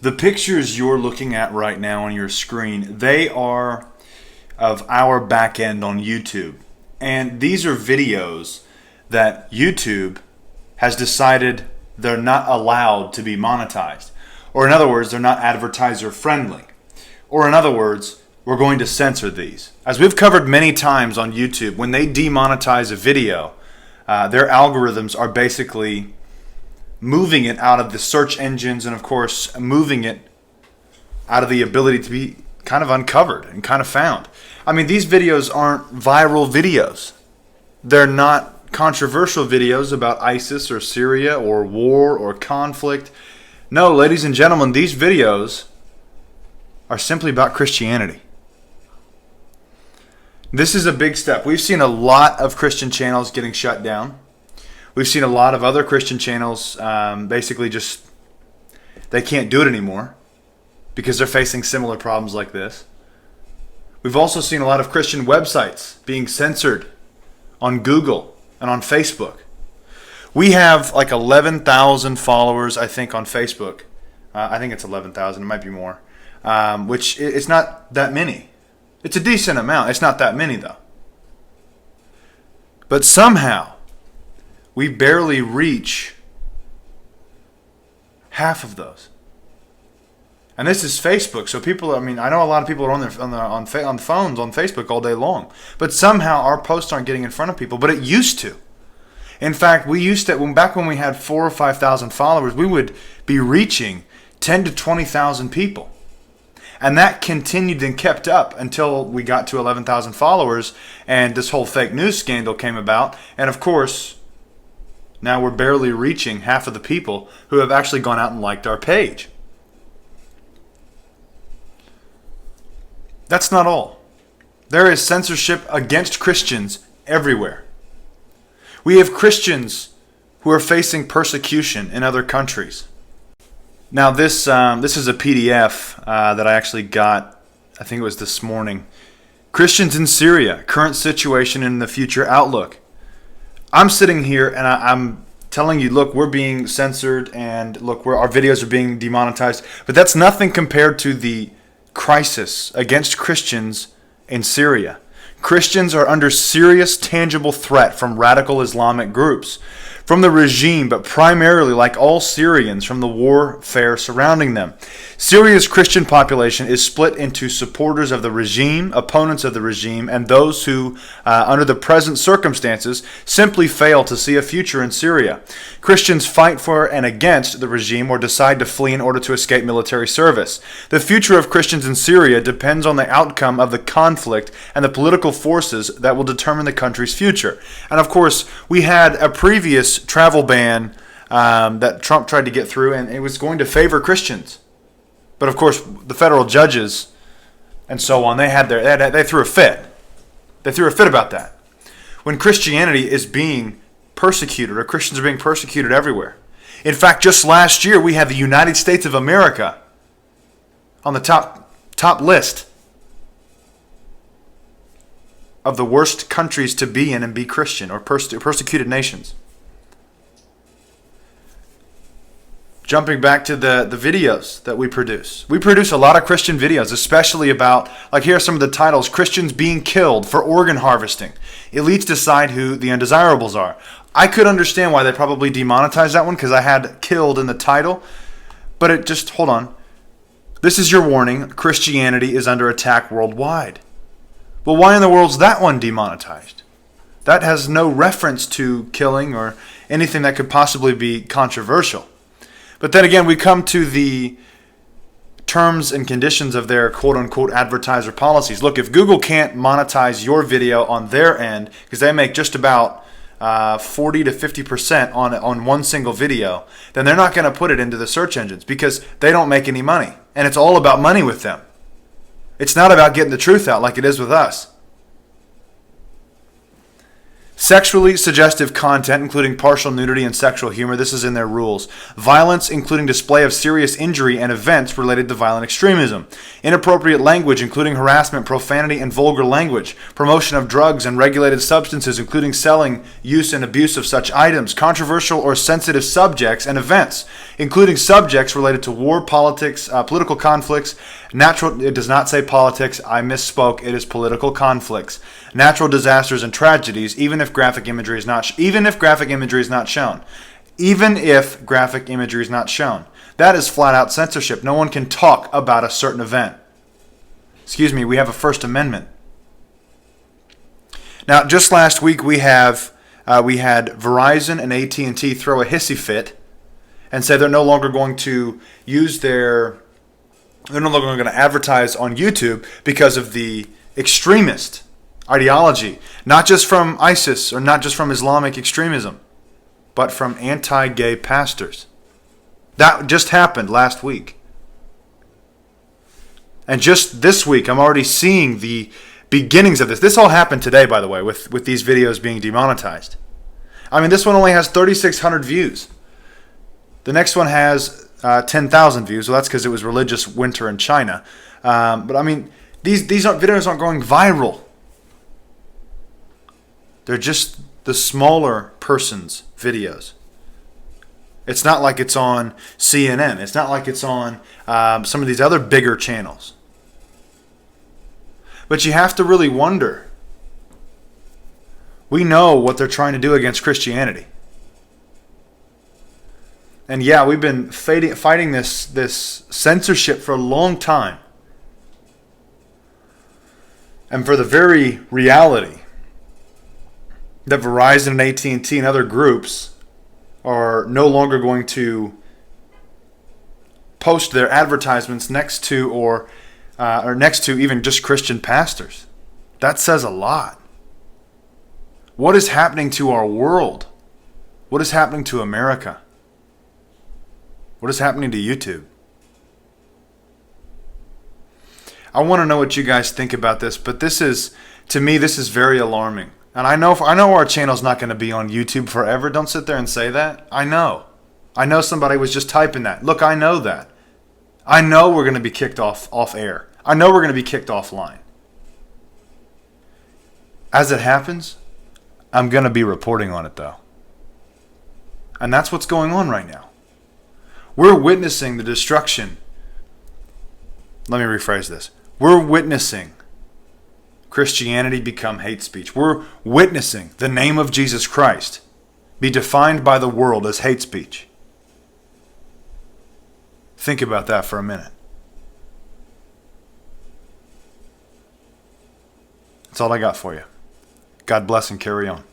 The pictures you're looking at right now on your screen, they are of our back end on YouTube. And these are videos that YouTube has decided they're not allowed to be monetized. Or in other words, they're not advertiser friendly. Or in other words, we're going to censor these. As we've covered many times on YouTube, when they demonetize a video, their algorithms are basically moving it out of the search engines and, of course, moving it out of the ability to be kind of uncovered and kind of found. I mean, these videos aren't viral videos. They're not controversial videos about ISIS or Syria or war or conflict. No, ladies and gentlemen, these videos are simply about Christianity. This is a big step. We've seen a lot of Christian channels getting shut down. We've seen a lot of other Christian channels basically just, they can't do it anymore because they're facing similar problems like this. We've also seen a lot of Christian websites being censored on Google and on Facebook. We have like 11,000 followers, I think, on Facebook. I think it's 11,000. It might be more. Which it's not that many. It's a decent amount. It's not that many, though. But somehow, we barely reach half of those. And this is Facebook, so people. I mean, I know a lot of people are on phones on Facebook all day long. But somehow our posts aren't getting in front of people. But it used to. In fact, we used to, back when we had 4,000 or 5,000 followers, we would be reaching 10 to 20,000 people. And that continued and kept up until we got to 11,000 followers and this whole fake news scandal came about. And of course, now we're barely reaching half of the people who have actually gone out and liked our page. That's not all. There is censorship against Christians everywhere. We have Christians who are facing persecution in other countries. Now this is a PDF that I actually got, I think it was this morning. Christians in Syria, current situation and the future outlook. I'm sitting here and I'm telling you, look, we're being censored and look, our videos are being demonetized. But that's nothing compared to the crisis against Christians in Syria. Christians are under serious, tangible threat from radical Islamic groups, from the regime, but primarily, like all Syrians, from the warfare surrounding them. Syria's Christian population is split into supporters of the regime, opponents of the regime, and those who, under the present circumstances, simply fail to see a future in Syria. Christians fight for and against the regime or decide to flee in order to escape military service. The future of Christians in Syria depends on the outcome of the conflict and the political forces that will determine the country's future. And of course, we had a previous travel ban that Trump tried to get through, and it was going to favor Christians. But of course, the federal judges and so on, they threw a fit. They threw a fit about that. When Christianity is being persecuted, or Christians are being persecuted everywhere. In fact, just last year, we had the United States of America on the top list of the worst countries to be in and be Christian, or persecuted nations. Jumping back to the videos that we produce. We produce a lot of Christian videos, especially about, like here are some of the titles, Christians being killed for organ harvesting. Elites decide who the undesirables are. I could understand why they probably demonetized that one because I had killed in the title. But hold on. This is your warning. Christianity is under attack worldwide. Well, why in the world is that one demonetized? That has no reference to killing or anything that could possibly be controversial. But then again, we come to the terms and conditions of their quote-unquote advertiser policies. Look, if Google can't monetize your video on their end, because they make just about 40 to 50% on one single video, then they're not going to put it into the search engines because they don't make any money. And it's all about money with them. It's not about getting the truth out like it is with us. Sexually suggestive content, including partial nudity and sexual humor, this is in their rules. Violence, including display of serious injury and events related to violent extremism. Inappropriate language, including harassment, profanity, and vulgar language. Promotion of drugs and regulated substances, including selling, use, and abuse of such items. Controversial or sensitive subjects and events, including subjects related to war, politics, political conflicts. It does not say politics. I misspoke. It is political conflicts. Natural disasters and tragedies, even if graphic imagery is not shown. Even if graphic imagery is not shown. That is flat out censorship. No one can talk about a certain event. Excuse me, we have a First Amendment. Now, just last week we had Verizon and AT&T throw a hissy fit and say they're no longer going to they're no longer going to advertise on YouTube because of the extremist ideology, not just from ISIS or not just from Islamic extremism, but from anti-gay pastors. That just happened last week. And just this week, I'm already seeing the beginnings of this. This all happened today, by the way, with these videos being demonetized. I mean, this one only has 3,600 views. The next one has 10,000 views. Well, that's because it was religious winter in China. But I mean, these videos aren't going viral. They're just the smaller person's videos. It's not like it's on CNN. It's not like it's on some of these other bigger channels. But you have to really wonder. We know what they're trying to do against Christianity. And yeah, we've been fighting this censorship for a long time. And for the very reality that Verizon and AT&T and other groups are no longer going to post their advertisements next to or next to even just Christian pastors. That says a lot. What is happening to our world? What is happening to America? What is happening to YouTube? I want to know what you guys think about this, but to me, this is very alarming. And I know our channel's not going to be on YouTube forever. Don't sit there and say that. I know somebody was just typing that. Look, I know that. I know we're going to be kicked off air. I know we're going to be kicked offline. As it happens, I'm going to be reporting on it, though. And that's what's going on right now. We're witnessing the destruction. Let me rephrase this. We're witnessing Christianity become hate speech. We're witnessing the name of Jesus Christ be defined by the world as hate speech. Think about that for a minute. That's all I got for you. God bless and carry on.